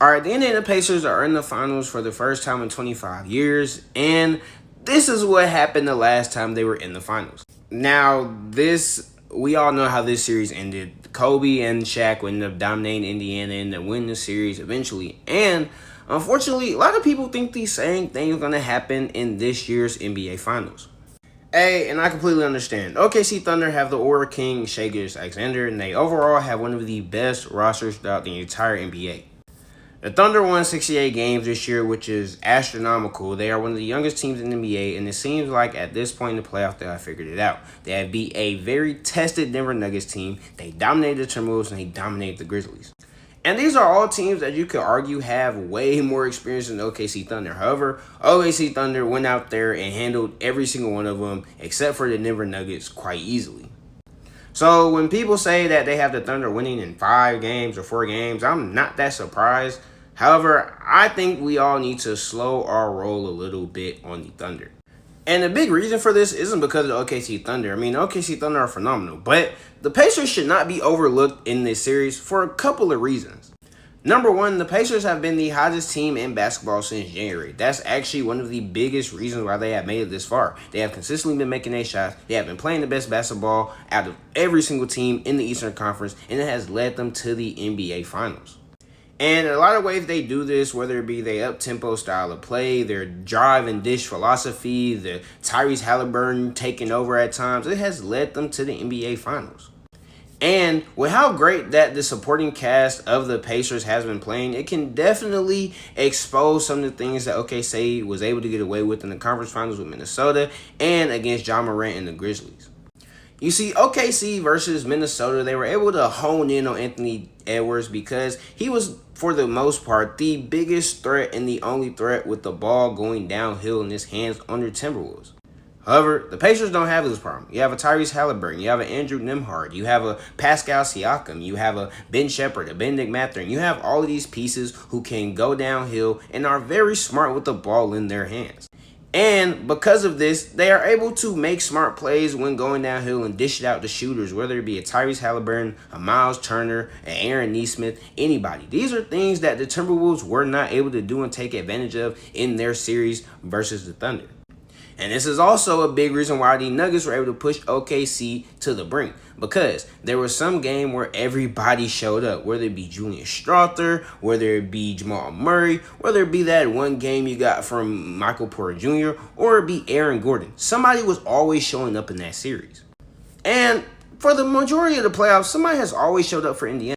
All right, the Indiana Pacers are in the finals for the first time in 25 years, and this is what happened the last time they were in the finals. Now, we all know how this series ended. Kobe and Shaq would end up dominating Indiana and then win the series eventually. And unfortunately, a lot of people think the same thing is going to happen in this year's NBA Finals. Hey, and I completely understand. OKC Thunder have the Aura King, Shai Gilgeous-Alexander, and they overall have one of the best rosters throughout the entire NBA. The Thunder won 68 games this year, which is astronomical. They are one of the youngest teams in the NBA, and it seems like at this point in the playoff they have figured it out. They have beat a very tested Denver Nuggets team. They dominated the Timberwolves, and they dominated the Grizzlies. And these are all teams that you could argue have way more experience than OKC Thunder. However, OKC Thunder went out there and handled every single one of them, except for the Denver Nuggets, quite easily. So when people say that they have the Thunder winning in 5 games or 4 games, I'm not that surprised. However, I think we all need to slow our roll a little bit on the Thunder. And the big reason for this isn't because of the OKC Thunder. I mean, OKC Thunder are phenomenal, but the Pacers should not be overlooked in this series for a couple of reasons. Number one, the Pacers have been the hottest team in basketball since January. That's actually one of the biggest reasons why they have made it this far. They have consistently been making their shots. They have been playing the best basketball out of every single team in the Eastern Conference, and it has led them to the NBA Finals. And in a lot of ways they do this, whether it be their up-tempo style of play, their drive and dish philosophy, the Tyrese Halliburton taking over at times, it has led them to the NBA Finals. And with how great that the supporting cast of the Pacers has been playing, it can definitely expose some of the things that OKC was able to get away with in the conference finals with Minnesota and against Ja Morant and the Grizzlies. You see, OKC versus Minnesota, they were able to hone in on Anthony Edwards because he was, for the most part, the biggest threat and the only threat with the ball going downhill in his hands under Timberwolves. However, the Pacers don't have this problem. You have a Tyrese Halliburton, you have an Andrew Nembhard, you have a Pascal Siakam, you have a Ben Shepherd, a Bennedict Mathurin. You have all of these pieces who can go downhill and are very smart with the ball in their hands. And because of this, they are able to make smart plays when going downhill and dish it out to shooters, whether it be a Tyrese Halliburton, a Miles Turner, an Aaron Nesmith, anybody. These are things that the Timberwolves were not able to do and take advantage of in their series versus the Thunder. And this is also a big reason why the Nuggets were able to push OKC to the brink. Because there was some game where everybody showed up. Whether it be Julian Strawther, whether it be Jamal Murray, whether it be that one game you got from Michael Porter Jr., or it be Aaron Gordon. Somebody was always showing up in that series. And for the majority of the playoffs, somebody has always showed up for Indiana.